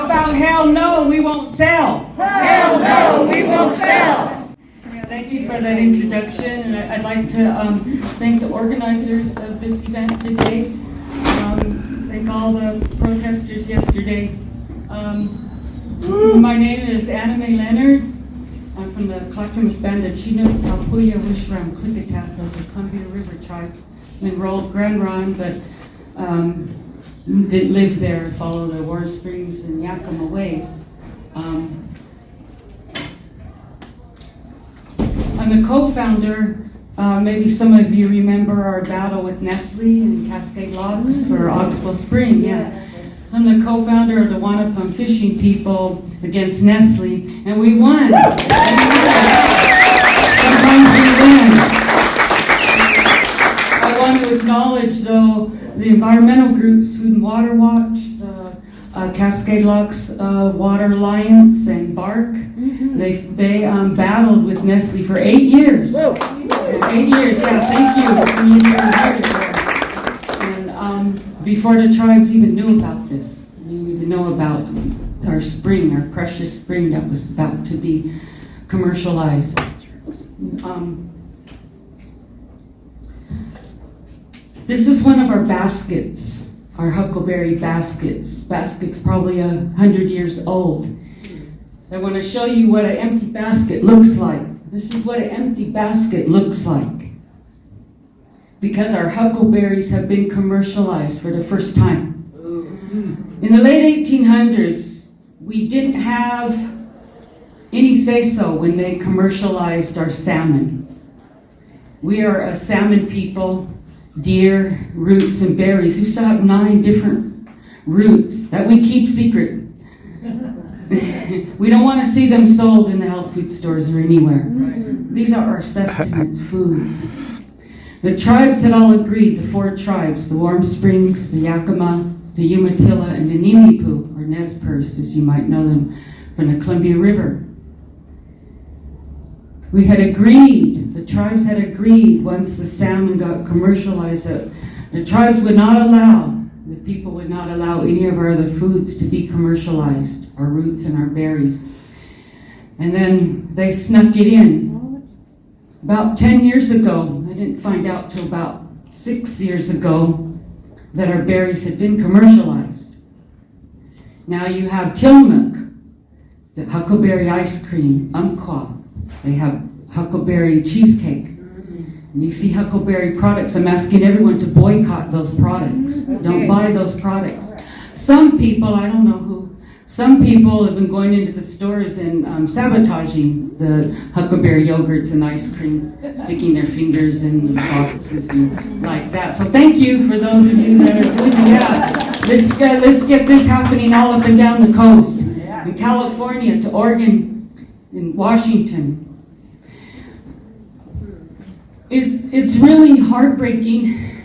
How about hell no, we won't sell? Hell no, we won't sell. Thank you for that introduction, and I'd like to thank the organizers of this event today. Thank all the protesters yesterday. My name is Leonard. I'm from the Clackamas Band of Chinook, Tapuya, Wishram, Klickitat. Those are Columbia River tribes. Enrolled Grand Ron, but didn't live there, follow the War Springs and Yakima ways. I'm the co-founder. Maybe some of you remember our battle with Nestle and Cascade Logs for Oxbow Spring. Yeah. I'm the co-founder of the Wanapum fishing people against Nestle, and we won. Sometimes we win. I want to acknowledge, though, the environmental groups, Food and Water Watch, the Cascade Logs Water Alliance, and Bark. They battled with Nestle for 8 years. 8 years, yeah, thank you. And before the tribes even knew about this, we didn't even know about our spring, our precious spring that was about to be commercialized. This is one of our baskets, our huckleberry baskets. Basket's probably 100 years old. I want to show you what an empty basket looks like. This is what an empty basket looks like. Because our huckleberries have been commercialized for the first time. In the late 1800s, we didn't have any say-so when they commercialized our salmon. We are a salmon people, deer, roots, and berries. We still have 9 different roots that we keep secret. We don't want to see them sold in the health food stores or anywhere. These are our sustenance foods. The tribes had all agreed, the 4 tribes, the Warm Springs, the Yakima, the Umatilla, and the Nimipu, or Nez Perce, as you might know them, from the Columbia River. We had agreed, the tribes had agreed, once the salmon got commercialized, that the tribes would not allow, the people would not allow any of our other foods to be commercialized, our roots and our berries. And then they snuck it in. About 10 years ago, I didn't find out till about 6 years ago, that our berries had been commercialized. Now you have Tillamook, the huckleberry ice cream, Umpqua. They have huckleberry cheesecake. And you see huckleberry products. I'm asking everyone to boycott those products. Okay. Don't buy those products. Some people, I don't know who, some people have been going into the stores and sabotaging the huckleberry yogurts and ice cream, sticking their fingers in the boxes and like that. So thank you for those of you that are doing that. Let's get this happening all up and down the coast. In California to Oregon, in Washington. It's really heartbreaking.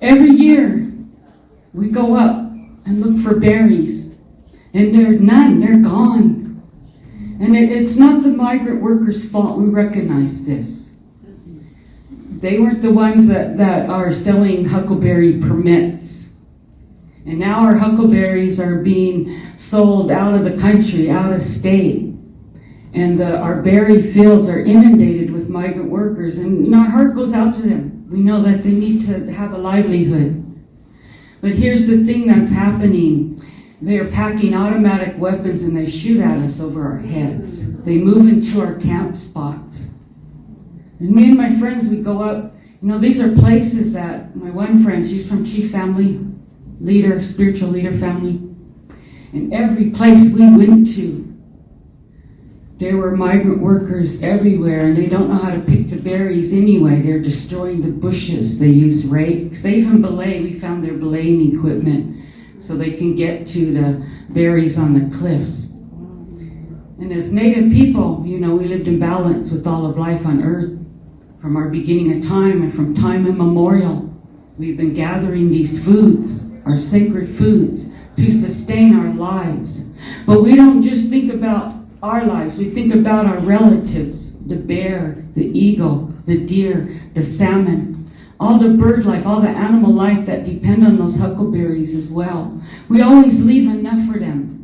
Every year we go up and look for berries, and there are none, they're gone. And it's not the migrant workers' fault, we recognize this. They weren't the ones that are selling huckleberry permits. And now our huckleberries are being sold out of the country, out of state. And our berry fields are inundated with migrant workers. And our heart goes out to them. We know that they need to have a livelihood. But here's the thing that's happening. They're packing automatic weapons and they shoot at us over our heads. They move into our camp spots. And me and my friends, we go up. These are places that my one friend, she's from Chief family, leader, spiritual leader family. And every place we went to, there were migrant workers everywhere, and they don't know how to pick the berries anyway. They're destroying the bushes. They use rakes. They even belay. We found their belaying equipment so they can get to the berries on the cliffs. And as Native people, we lived in balance with all of life on earth from our beginning of time and from time immemorial. We've been gathering these foods, our sacred foods, to sustain our lives. But we don't just think about our lives, we think about our relatives, the bear, the eagle, the deer, the salmon, all the bird life, all the animal life that depend on those huckleberries as well. We always leave enough for them.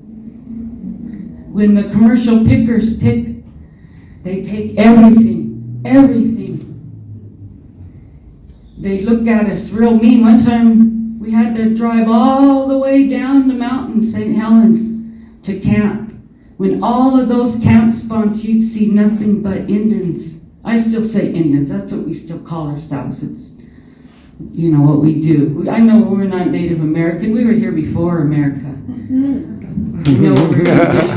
When the commercial pickers pick, they take everything, everything. They look at us real mean. One time we had to drive all the way down the mountain, St. Helens, to camp. When all of those camp spots, you'd see nothing but Indians. I still say Indians. That's what we still call ourselves. It's, you know, what we do. I know we're not Native American. We were here before America. You know,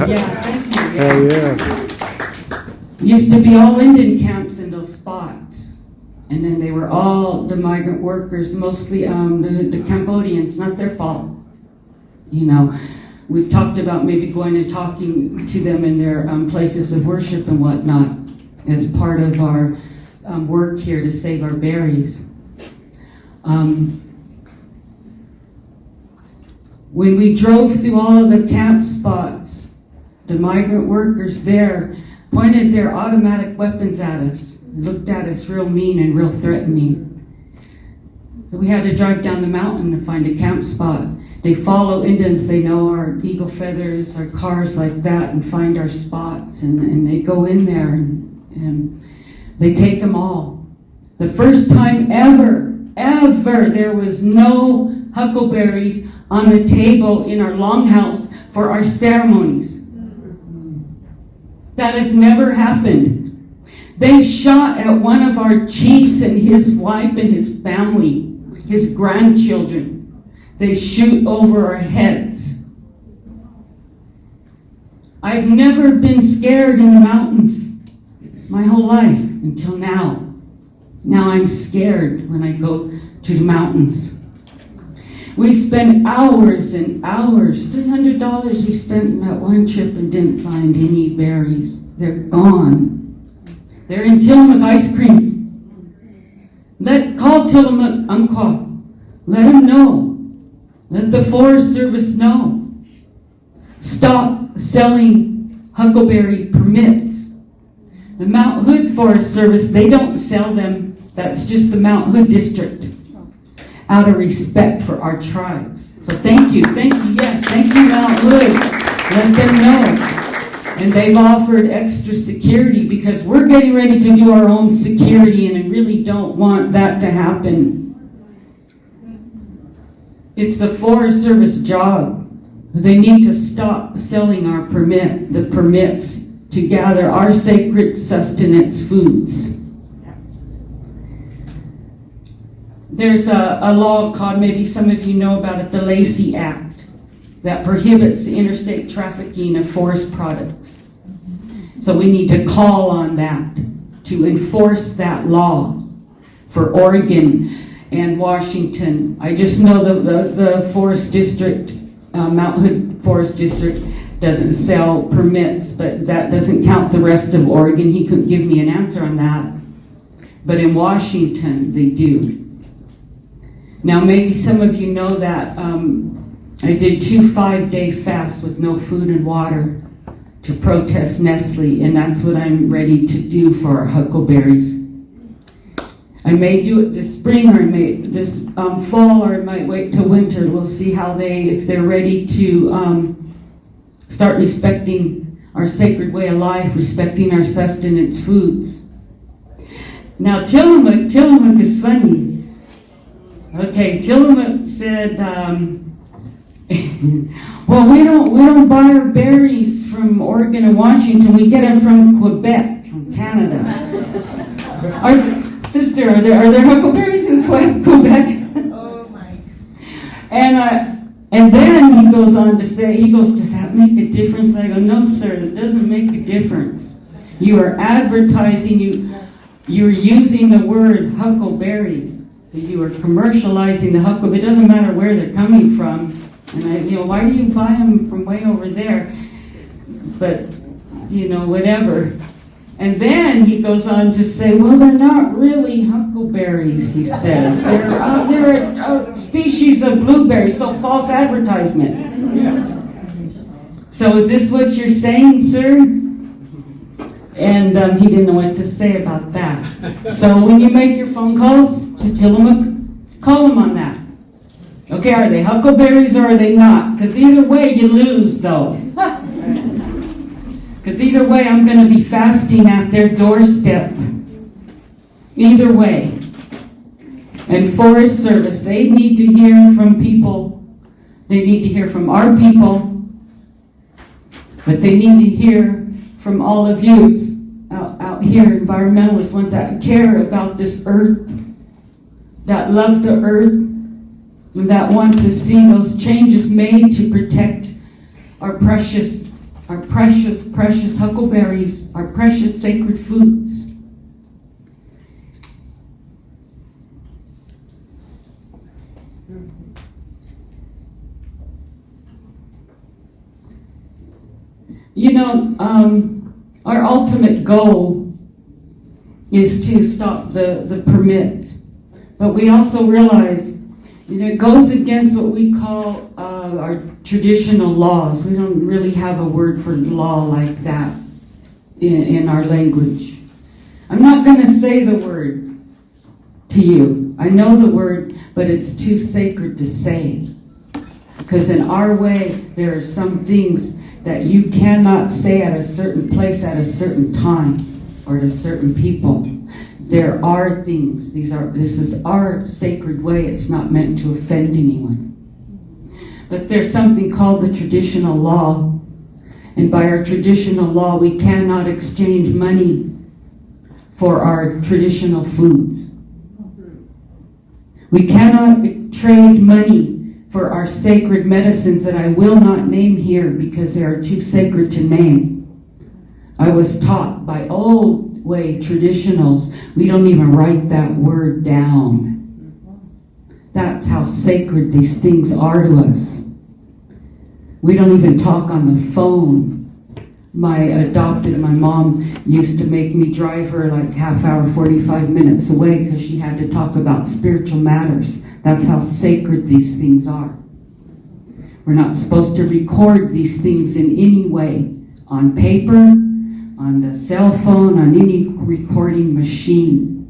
yeah, thank you. Yeah. Used to be all Indian camps in those spots. And then they were all the migrant workers, mostly the Cambodians, not their fault. You know, we've talked about maybe going and talking to them in their places of worship and whatnot as part of our work here to save our berries. When we drove through all of the camp spots, the migrant workers there pointed their automatic weapons at us, looked at us real mean and real threatening. So we had to drive down the mountain to find a camp spot. They follow Indians, they know our eagle feathers, our cars like that, and find our spots, and they go in there and they take them all. The first time ever, there was no huckleberries on the table in our longhouse for our ceremonies. That has never happened. They shot at one of our chiefs and his wife and his family, his grandchildren. They shoot over our heads. I've never been scared in the mountains my whole life until now. Now I'm scared when I go to the mountains. We spend hours and hours, $300 we spent in that one trip and didn't find any berries. They're gone. They're in Tillamook ice cream. Call Tillamook Umpqua. Let him know. Let the Forest Service know. Stop selling huckleberry permits. The Mount Hood Forest Service, they don't sell them. That's just the Mount Hood district, out of respect for our tribes. So thank you, yes, thank you, Mount Hood. Let them know. And they've offered extra security because we're getting ready to do our own security, and I really don't want that to happen. It's the Forest Service job. They need to stop selling our the permits to gather our sacred sustenance foods. There's a law called, maybe some of you know about it, the Lacey Act, that prohibits the interstate trafficking of forest products. So we need to call on that to enforce that law for Oregon and Washington. I just know the Forest District, Mount Hood Forest District, doesn't sell permits, but that doesn't count the rest of Oregon. He couldn't give me an answer on that. But in Washington, they do. Now, maybe some of you know that I did 2 5-day fasts with no food and water to protest Nestle, and that's what I'm ready to do for our huckleberries. I may do it this spring, or I may this fall, or I might wait till winter. We'll see how if they're ready to start respecting our sacred way of life, respecting our sustenance foods. Now, Tillamook is funny. Okay, Tillamook said, well, we don't buy our berries from Oregon and Washington. We get them from Quebec, from Canada. Sister, are there huckleberries in Quebec? Oh my. And then he goes on to say, does that make a difference? I go, no, sir, it doesn't make a difference. You are advertising, you're using the word huckleberry. You are commercializing the huckleberry. It doesn't matter where they're coming from. And why do you buy them from way over there? But, whatever. And then he goes on to say, well, they're not really huckleberries, he says. They're a species of blueberry, so false advertisement. So is this what you're saying, sir? And he didn't know what to say about that. So when you make your phone calls, So call them on that. Okay, are they huckleberries or are they not? Because either way, you lose, though. Because either way, I'm going to be fasting at their doorstep. Either way. And Forest Service, they need to hear from people. They need to hear from our people. But they need to hear from all of you out here, environmentalists, ones that care about this earth, that love the earth, and that want to see those changes made to protect our precious huckleberries, our precious sacred foods. You know, our ultimate goal is to stop the permits. But we also realize, it goes against what we call our traditional laws. We don't really have a word for law like that in our language. I'm not going to say the word to you. I know the word, but it's too sacred to say. Because in our way, there are some things that you cannot say at a certain place at a certain time or to certain people. There are things. This is our sacred way. It's not meant to offend anyone. But there's something called the traditional law. And by our traditional law, we cannot exchange money for our traditional foods. We cannot trade money for our sacred medicines that I will not name here because they are too sacred to name. I was taught by old way traditionals, we don't even write that word down. That's how sacred these things are to us. We don't even talk on the phone. My mom used to make me drive her like half hour, 45 minutes away because she had to talk about spiritual matters. That's how sacred these things are. We're not supposed to record these things in any way, on paper, on the cell phone, on any recording machine.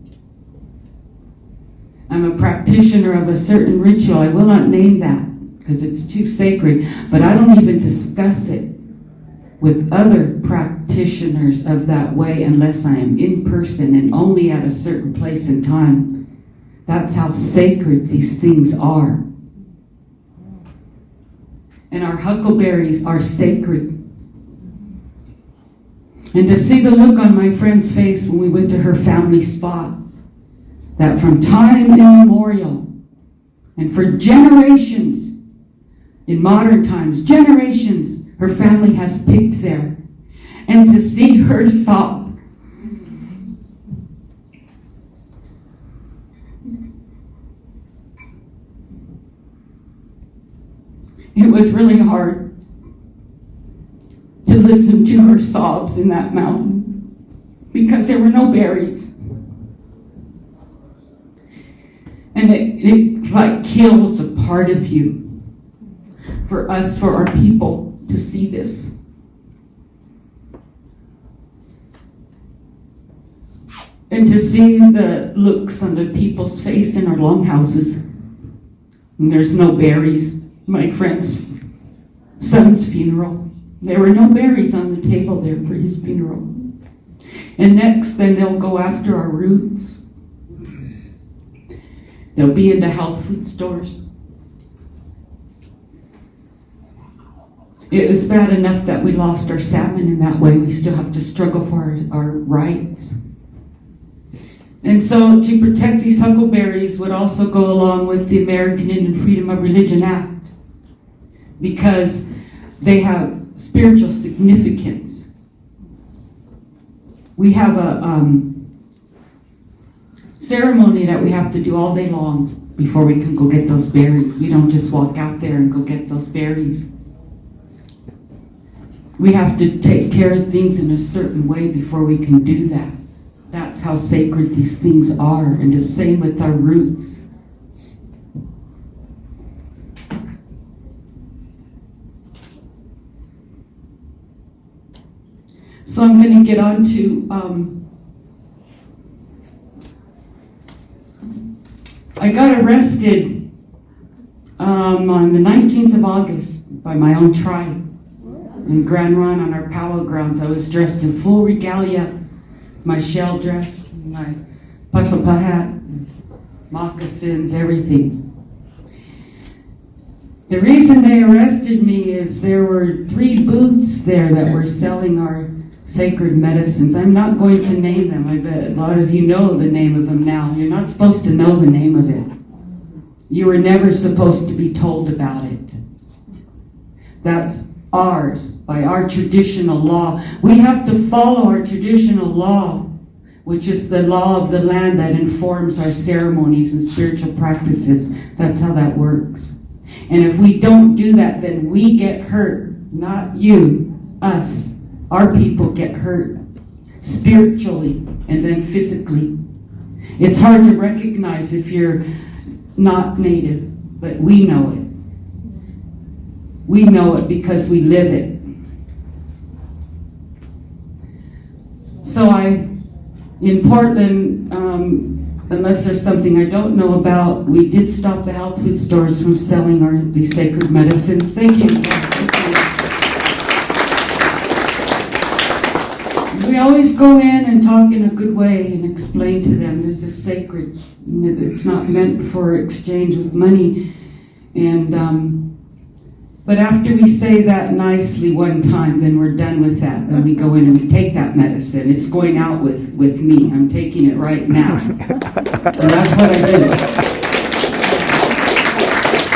I'm a practitioner of a certain ritual. I will not name that because it's too sacred, but I don't even discuss it with other practitioners of that way unless I am in person and only at a certain place and time. That's how sacred these things are. And our huckleberries are sacred. And to see the look on my friend's face when we went to her family spot, that from time immemorial, and for generations, in modern times, generations, her family has picked there. And to see her sob. It was really hard to listen to her sobs in that mountain because there were no berries. And it like kills a part of you for us, for our people to see this. And to see the looks on the people's face in our longhouses. And there's no berries. My friend's son's funeral. There were no berries on the table there for his funeral. And next, then they'll go after our roots. They'll be in the health food stores. It was bad enough that we lost our salmon in that way. We still have to struggle for our rights. And so to protect these huckleberries would also go along with the American Indian Freedom of Religion Act, because they have spiritual significance. We have a ceremony that we have to do all day long before we can go get those berries. We don't just walk out there and go get those berries. We have to take care of things in a certain way before we can do that. That's how sacred these things are, and the same with our roots. So I'm going to get on to I got arrested on the 19th of August by my own tribe in Grand Run on our powwow grounds. I was dressed in full regalia, my shell dress, my patlapa hat, moccasins, everything. The reason they arrested me is there were 3 booths there that were selling our sacred medicines. I'm not going to name them. I bet a lot of you know the name of them now. You're not supposed to know the name of it. You were never supposed to be told about it. That's ours, by our traditional law. We have to follow our traditional law, which is the law of the land that informs our ceremonies and spiritual practices. That's how that works. And if we don't do that, then we get hurt. Not you, us. Our people get hurt spiritually and then physically. It's hard to recognize if you're not native, but we know it. We know it because we live it. So in Portland, unless there's something I don't know about, we did stop the health food stores from selling these sacred medicines. Thank you. We always go in and talk in a good way and explain to them this is sacred. It's not meant for exchange with money. But after we say that nicely one time, then we're done with that. Then we go in and we take that medicine. It's going out with me. I'm taking it right now. And that's what I do.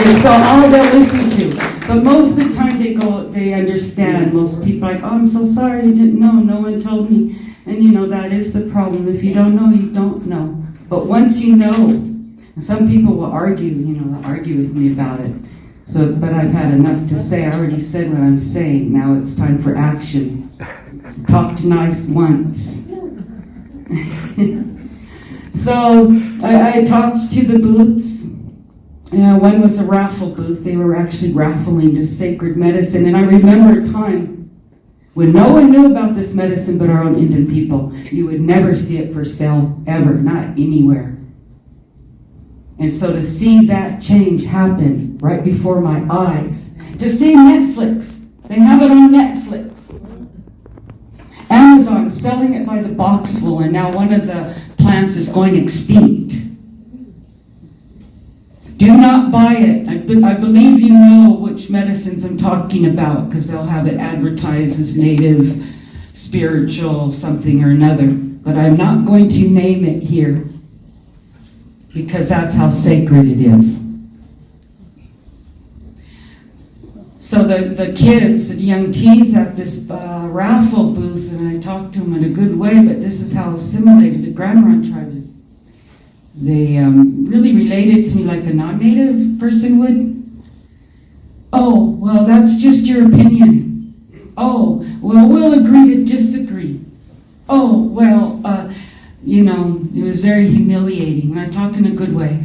It's all they'll listen to. But most of the time they understand. Most people are like, oh, I'm so sorry, you didn't know. No one told me. And that is the problem. If you don't know, you don't know. But once you know, and some people will argue, they'll argue with me about it. But I've had enough to say. I already said what I'm saying. Now it's time for action. Talked nice once. So I talked to the booths. One was a raffle booth. They were actually raffling this sacred medicine. And I remember a time when no one knew about this medicine but our own Indian people. You would never see it for sale, ever, not anywhere. And so to see that change happen right before my eyes, to see Netflix, they have it on Netflix. Amazon selling it by the boxful, and now one of the plants is going extinct. Do not buy it. I believe you know which medicines I'm talking about, because they'll have it advertised as native, spiritual, something or another. But I'm not going to name it here, because that's how sacred it is. So the kids, the young teens at this raffle booth, and I talked to them in a good way, but this is how assimilated the Grand Run tribe is. They really related to me like a non-native person would. Oh, well, that's just your opinion. Oh, well, we'll agree to disagree. Oh, well, it was very humiliating. When I talk in a good way,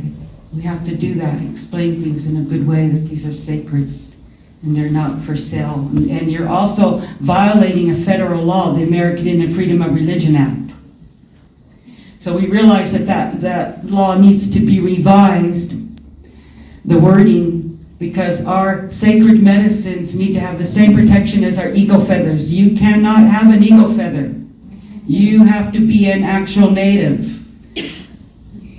we have to do that, explain things in a good way, that these are sacred and they're not for sale. And you're also violating a federal law, the American Indian Freedom of Religion Act. So we realize that law needs to be revised, the wording, because our sacred medicines need to have the same protection as our eagle feathers. You cannot have an eagle feather. You have to be an actual native,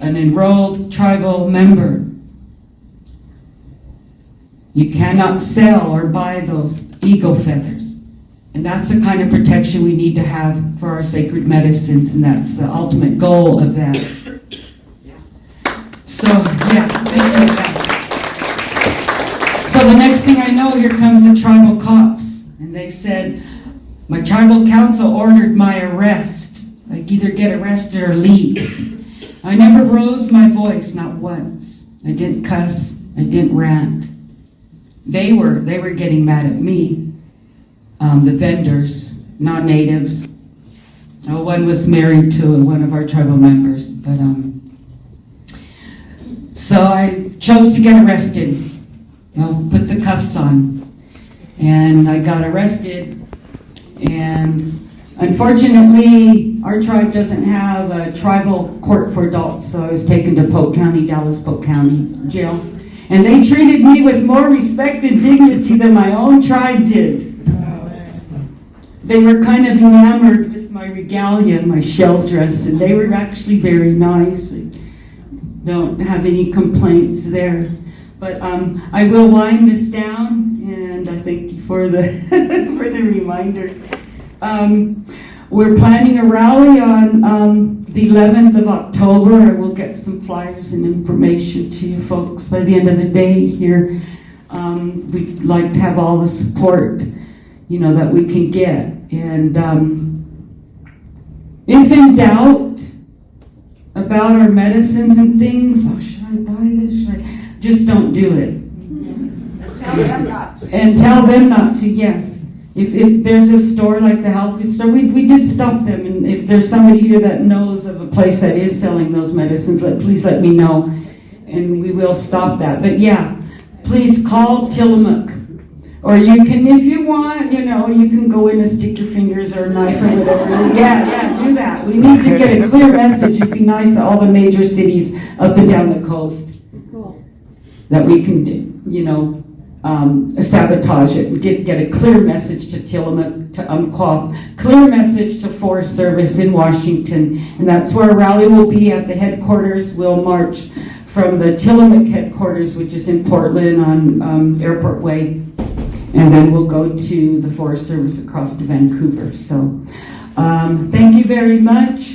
an enrolled tribal member. You cannot sell or buy those eagle feathers. And that's the kind of protection we need to have for our sacred medicines, and that's the ultimate goal of that. So, yeah, thank you. So the next thing I know, here comes the tribal cops, and they said, my tribal council ordered my arrest. Like, either get arrested or leave. I never rose my voice, not once. I didn't cuss, I didn't rant. They were getting mad at me. The vendors, non-natives. One was married to one of our tribal members, but so I chose to get arrested. Put the cuffs on, and I got arrested. And unfortunately, our tribe doesn't have a tribal court for adults, so I was taken to Polk County, Dallas Polk County Jail. And they treated me with more respect and dignity than my own tribe did. They were kind of enamored with my regalia, my shell dress, and they were actually very nice. I don't have any complaints there. But I will wind this down, and I thank you for the for the reminder. We're planning a rally on the 11th of October. I will get some flyers and information to you folks by the end of the day here. We'd like to have all the support, that we can get. And if in doubt about our medicines and things, should I buy this? Just don't do it. Tell them not to. And tell them not to, yes. If there's a store like the health food store, we did stop them. And if there's somebody here that knows of a place that is selling those medicines, please let me know. And we will stop that. But yeah, please call Tillamook. Or you can, if you want, you can go in and stick your fingers or a knife or whatever. Yeah, do that. We need to get a clear message. It'd be nice to all the major cities up and down the coast. Cool. That we can, sabotage it and get a clear message to Tillamook, to Umpqua, clear message to Forest Service in Washington. And that's where our rally will be at the headquarters. We'll march from the Tillamook headquarters, which is in Portland on Airport Way. And then we'll go to the Forest Service across to Vancouver. So thank you very much.